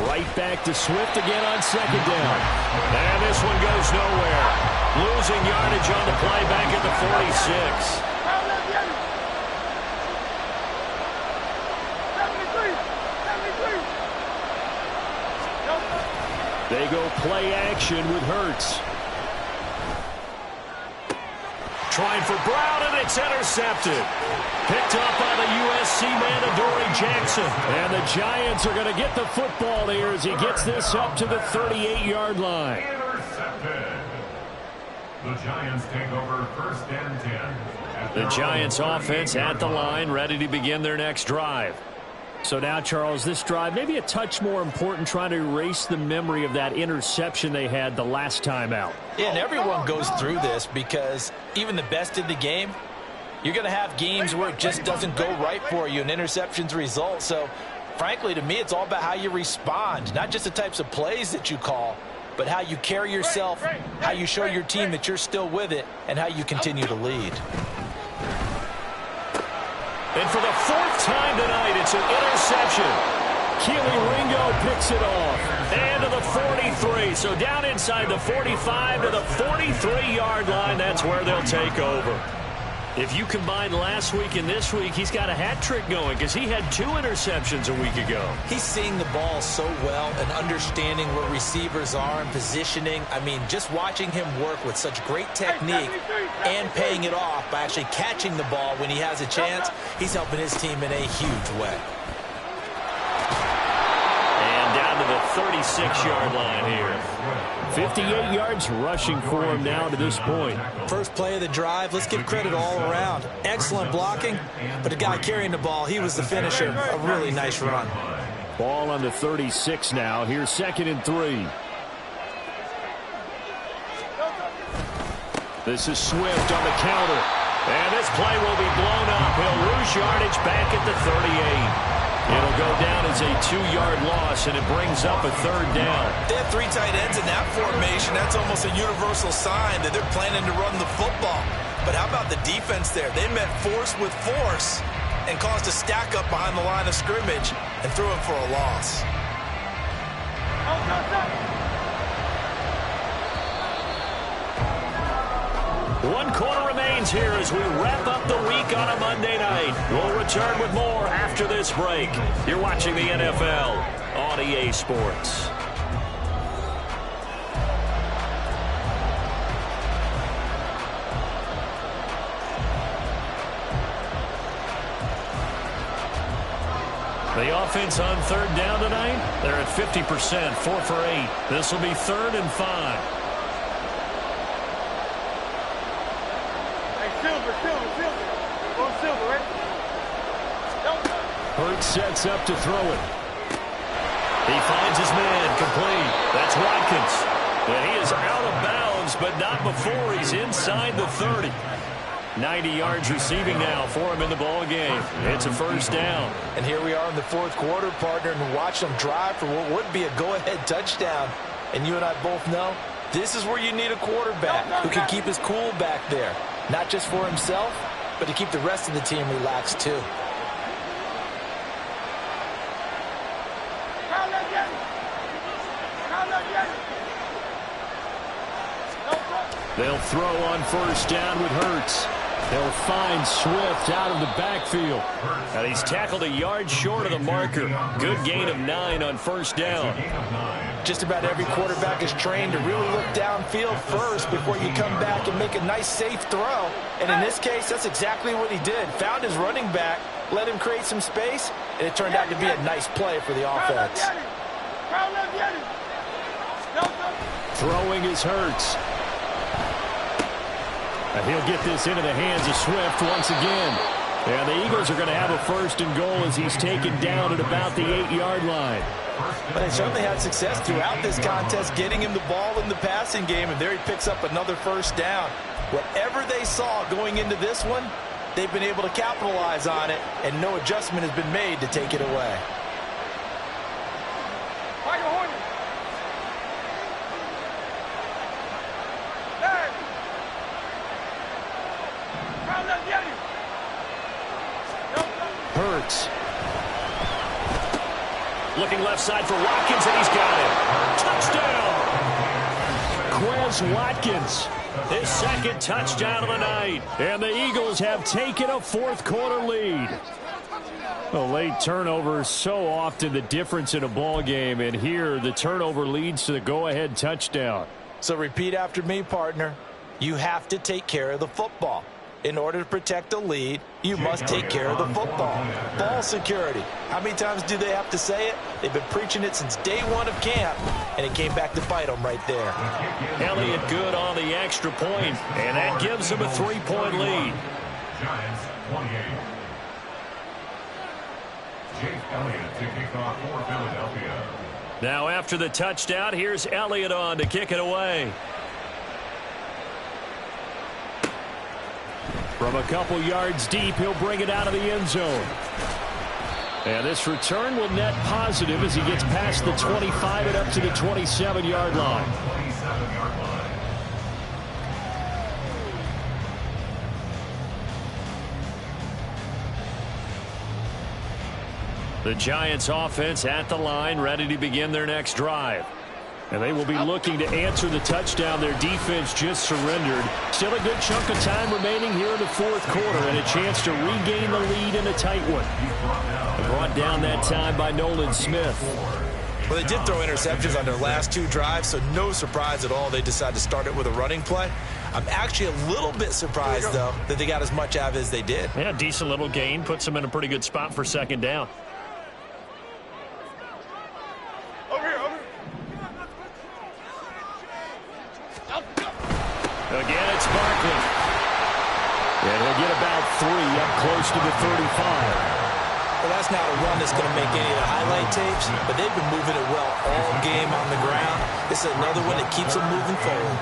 Right back to Swift again on second down. And this one goes nowhere. Losing yardage on the play back at the 46. They go play action with Hurts. Trying for Brown, and it's intercepted. Picked up by the USC man, Adoree Jackson. And the Giants are going to get the football here as he gets this up to the 38-yard line. Intercepted. The Giants take over 1st and 10. The Giants offense at the line, ready to begin their next drive. So now, Charles, this drive maybe a touch more important, trying to erase the memory of that interception they had the last time out. Yeah, and everyone goes through this because even the best in the game, you're going to have games where it just doesn't go right for you, and interceptions result. So, frankly, to me, it's all about how you respond, not just the types of plays that you call, but how you carry yourself, how you show your team that you're still with it, and how you continue to lead. And for the 4th time tonight, it's an interception. Keely Ringo picks it off. And to the 43. So down inside the 45 to the 43-yard line. That's where they'll take over. If you combine last week and this week, he's got a hat trick going because he had 2 interceptions a week ago. He's seeing the ball so well and understanding where receivers are and positioning. I mean, just watching him work with such great technique and paying it off by actually catching the ball when he has a chance, he's helping his team in a huge way. And down to the 36-yard line here. 58 yards rushing for him now to this point. First play of the drive, let's give credit all around. Excellent blocking, but the guy carrying the ball, he was the finisher. A really nice run. Ball on the 36 now. Here's 2nd and 3. This is Swift on the counter. And this play will be blown up. He'll lose yardage back at the 38. It'll go down as a 2-yard loss, and it brings up a 3rd down. They have 3 tight ends in that formation. That's almost a universal sign that they're planning to run the football. But how about the defense there? They met force with force and caused a stack up behind the line of scrimmage and threw it for a loss. One quarter remains here as we wrap up the week on a Monday night. We'll return with more after this break. You're watching the NFL on EA Sports. The offense on 3rd down tonight, they're at 50%, 4 for 8. This will be 3rd and 5. Hurts sets up to throw it. He finds his man complete. That's It's Watkins. And he is out of bounds, but not before he's inside the 30. 90 yards receiving now for him in the ball game. It's a first down. And here we are in the fourth quarter, partner, and watch them drive for what would be a go-ahead touchdown. And you and I both know this is where you need a quarterback who can keep his cool back there. Not just for himself, but to keep the rest of the team relaxed too. They'll throw on first down with Hurts. They'll find Swift out of the backfield. And he's tackled a yard short of the marker. Good gain of 9 on first down. Just about every quarterback is trained to really look downfield first before you come back and make a nice, safe throw. And in this case, that's exactly what he did. Found his running back, let him create some space, and it turned out to be a nice play for the offense. Throwing is Hurts. And he'll get this into the hands of Swift once again. And the Eagles are going to have a first and goal as he's taken down at about the 8-yard line. But they certainly had success throughout this contest, getting him the ball in the passing game, and there he picks up another first down. Whatever they saw going into this one, they've been able to capitalize on it, and no adjustment has been made to take it away. Hurts. Looking left side for Watkins, and he's got it. Touchdown! Quez Watkins, his second touchdown of the night. And the Eagles have taken a fourth-quarter lead. A late turnover is so often the difference in a ball game, and here the turnover leads to the go-ahead touchdown. So repeat after me, partner. You have to take care of the football. In order to protect a lead, you must take care of the football. Ball security. How many times do they have to say it? They've been preaching it since day one of camp, and it came back to bite them right there. Elliott good on the extra point, and that gives them a 3-point lead. Giants 28. Jake Elliott to kick off for Philadelphia. Now after the touchdown, here's Elliott on to kick it away. From a couple yards deep, he'll bring it out of the end zone. And this return will net positive as he gets past the 25 and up to the 27-yard line. 27-yard line. The Giants offense at the line, ready to begin their next drive. And they will be looking to answer the touchdown their defense just surrendered. Still a good chunk of time remaining here in the fourth quarter and a chance to regain the lead in a tight one. Brought down that time by Nolan Smith. Well, they did throw interceptions on their last 2 drives, so no surprise at all they decided to start it with a running play. I'm actually a little bit surprised, though, that they got as much out of it as they did. Yeah, decent little gain. Puts them in a pretty good spot for second down. Again, it's Barkley. And he'll get about 3 up close to the 35. Well, that's not a run that's going to make any of the highlight tapes, but they've been moving it well all game on the ground. This is another one that keeps them moving forward.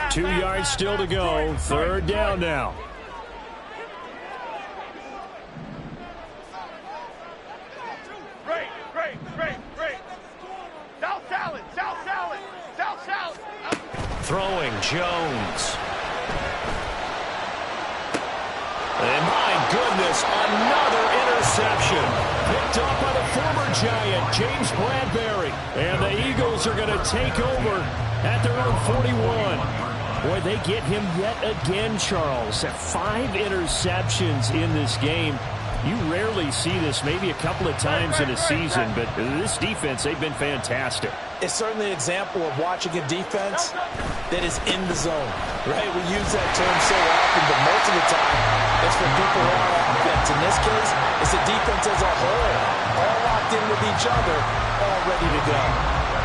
2 yards still to go. Third down now. Throwing Jones. And my goodness, another interception. Picked up by the former Giant, James Bradbury. And the Eagles are going to take over at their own 41. Boy, they get him yet again, Charles. 5 interceptions in this game. You rarely see this, maybe a couple of times in a season, but this defense, they've been fantastic. It's certainly an example of watching a defense that is in the zone, right? We use that term so often, but most of the time, it's for people who are on offense. In this case, it's the defense as a whole, all locked in with each other, all ready to go.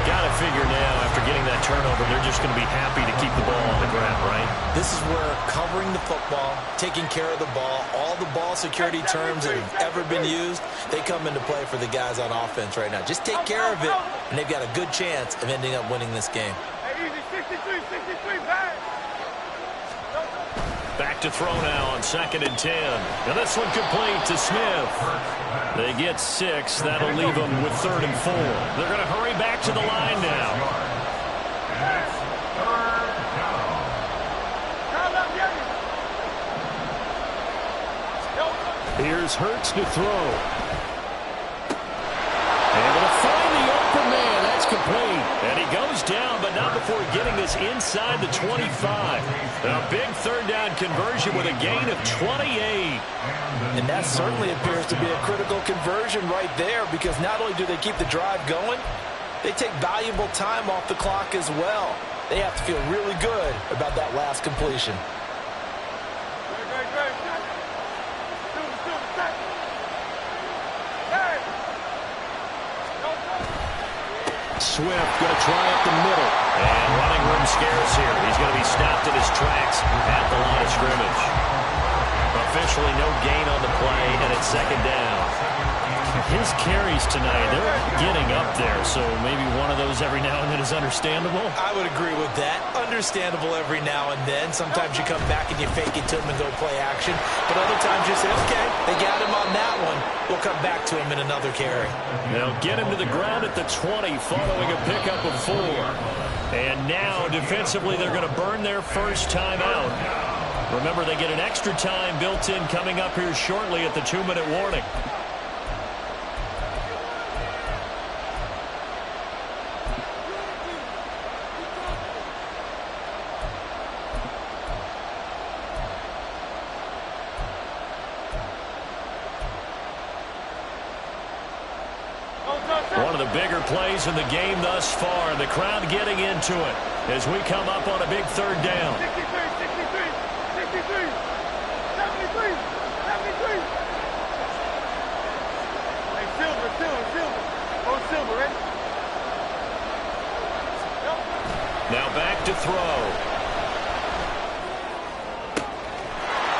Got to figure now, after getting that turnover, they're just going to be happy to keep the ball on the ground, right? This is where covering the football, taking care of the ball, all the ball security terms that have ever been used, they come into play for the guys on offense right now. Just take care of it, and they've got a good chance of ending up winning this game. Hey, easy, 63, back. Back to throw now on 2nd and 10. And this one complete to Smith. They get 6. That'll leave them with 3rd and 4. They're going to hurry back to the line now. Here's Hurts to throw. Able to find the open man. That's complete. And he goes down, but not before getting this inside the 25. A big 3rd down conversion with a gain of 28. And that certainly appears to be a critical conversion right there, because not only do they keep the drive going, they take valuable time off the clock as well. They have to feel really good about that last completion. Swift going to try up the middle. And running room scarce here. He's going to be stopped in his tracks at the line of scrimmage. Officially no gain on the play, and it's 2nd down. His carries tonight, they're getting up there, so maybe one of those every now and then is understandable. I would agree with that. Understandable every now and then. Sometimes you come back and you fake it to him and go play action. But other times you say, okay, they got him on that one. We'll come back to him in another carry. They'll get him to the ground at the 20 following a pickup of 4. And now, defensively, they're going to burn their first time out. Remember, they get an extra time built in coming up here shortly at the 2-minute warning. One of the bigger plays in the game thus far, and the crowd getting into it as we come up on a big 3rd down. 63, 73. Hey, Silver. Oh, Silver, ready? Now back to throw.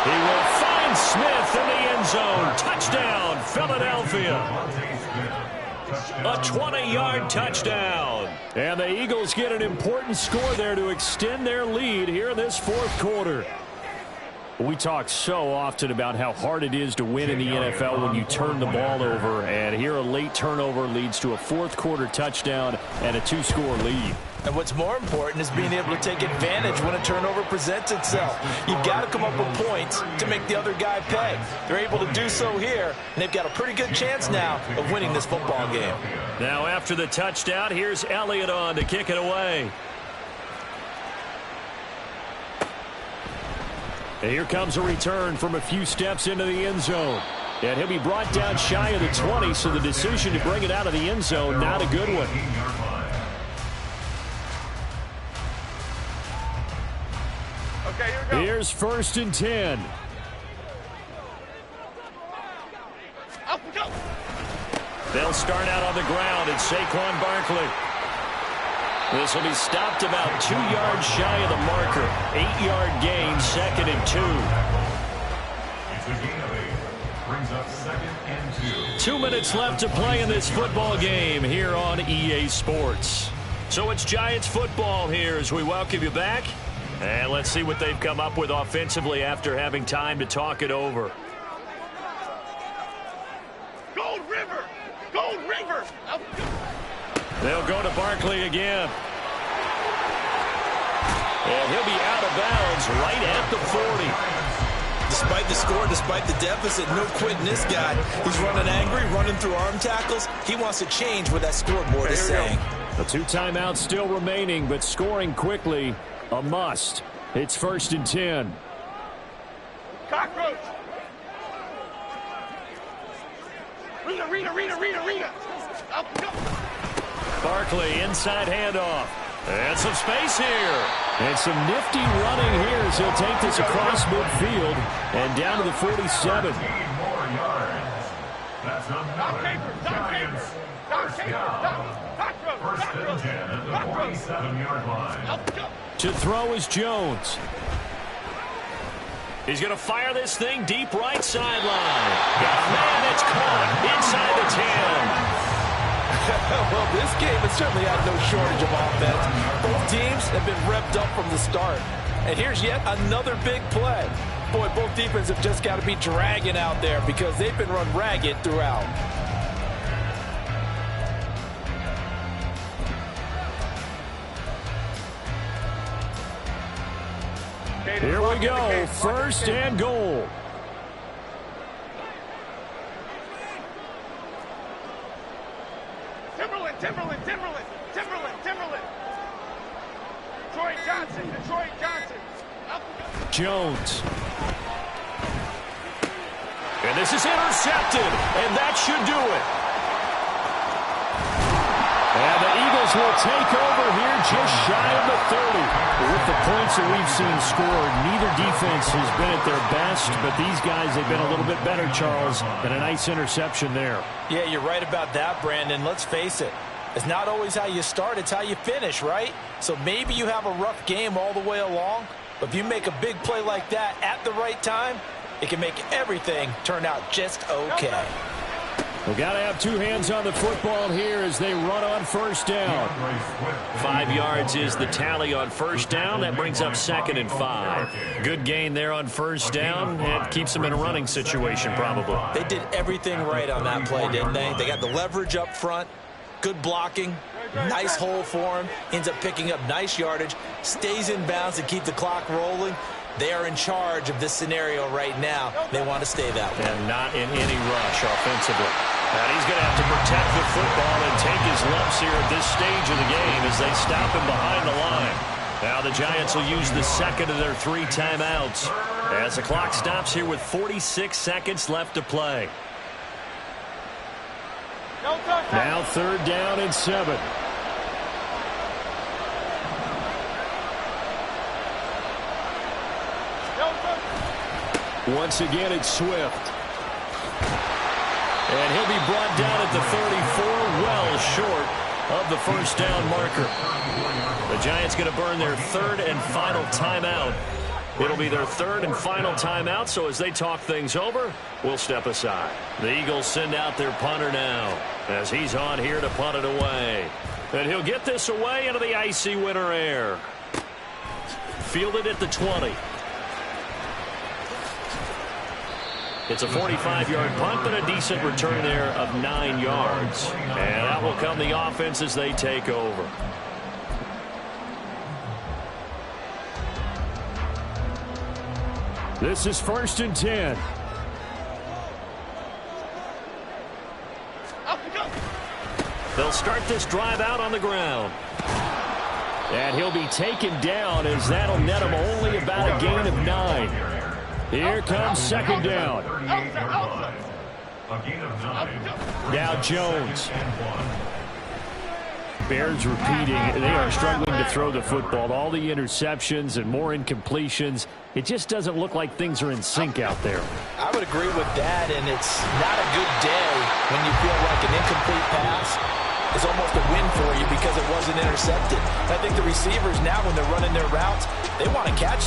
He will find Smith in the end zone. Touchdown, Philadelphia. A 20-yard touchdown. And the Eagles get an important score there to extend their lead here in this 4th quarter. We talk so often about how hard it is to win in the NFL when you turn the ball over. And here a late turnover leads to a 4th quarter touchdown and a 2-score lead. And what's more important is being able to take advantage when a turnover presents itself. You've got to come up with points to make the other guy pay. They're able to do so here, and they've got a pretty good chance now of winning this football game. Now after the touchdown, here's Elliott on to kick it away. And here comes a return from a few steps into the end zone. And he'll be brought down shy of the 20, so the decision to bring it out of the end zone, not a good one. Okay, here we go. Here's 1st and 10. Up we go. They'll start out on the ground. It's Saquon Barkley. This will be stopped about 2 yards shy of the marker. 8-yard gain, 2nd and 2. It's a gain of 8. Brings up 2nd and 2. 2 minutes left to play in this football game here on EA Sports. So it's Giants football here as we welcome you back. And let's see what they've come up with offensively after having time to talk it over. Gold River. Gold River. Up we go. They'll go to Barkley again. And he'll be out of bounds right at the 40. Despite the score, despite the deficit, no quitting this guy. He's running angry, running through arm tackles. He wants to change what that scoreboard is saying. The 2 timeouts still remaining, but scoring quickly, a must. It's 1st and 10. Cockroach. Rita. Up we go. Barkley, inside handoff. And some space here. And some nifty running here as he'll take this across midfield and down to the 47. 8 more yards. That's another Giants. Cockroach. Second and 10 at the 47-yard line. To throw is Jones. He's going to fire this thing deep right sideline. Got a man, it's caught inside the 10. Well, this game has certainly had no shortage of offense. Both teams have been revved up from the start. And here's yet another big play. Boy, both defenses have just got to be dragging out there because they've been run ragged throughout. Here we go, first and goal. Timberland. Detroit Johnson. Jones. And this is intercepted, and that should do it. And the Eagles will take over here just shy of the 30. With the points that we've seen scored, neither defense has been at their best, but these guys have been a little bit better, Charles, and a nice interception there. Yeah, you're right about that, Brandon. Let's face it. It's not always how you start, it's how you finish, right? So maybe you have a rough game all the way along, but if you make a big play like that at the right time, it can make everything turn out just okay. We've got to have two hands on the football here as they run on first down. 5 yards is the tally on first down. That brings up 2nd and 5. Good gain there on first down. It keeps them in a running situation probably. They did everything right on that play, didn't they? They got the leverage up front, good blocking, nice hole for him, ends up picking up nice yardage, stays in bounds to keep the clock rolling. They are in charge of this scenario right now. They want to stay that way. And not in any rush offensively. And he's going to have to protect the football and take his lumps here at this stage of the game as they stop him behind the line. Now the Giants will use the second of their 3 timeouts as the clock stops here with 46 seconds left to play. Now 3rd down and 7. Once again, it's Swift. And he'll be brought down at the 34, well short of the first down marker. The Giants going to burn their 3rd and final timeout. It'll be their 3rd and final timeout, so as they talk things over, we'll step aside. The Eagles send out their punter now as he's on here to punt it away. And he'll get this away into the icy winter air. Fielded at the 20. It's a 45-yard punt, but a decent return there of 9 yards. And that will come the offense as they take over. This is 1st and 10. They'll start this drive out on the ground. And he'll be taken down as that'll net him only about a gain of 9. Here comes 2nd down. Now Jones. Bears repeating. They are struggling to throw the football. All the interceptions and more incompletions. It just doesn't look like things are in sync out there. I would agree with that, and it's not a good day when you feel like an incomplete pass is almost a win for you because it wasn't intercepted. I think the receivers now, when they're running their routes, they want to catch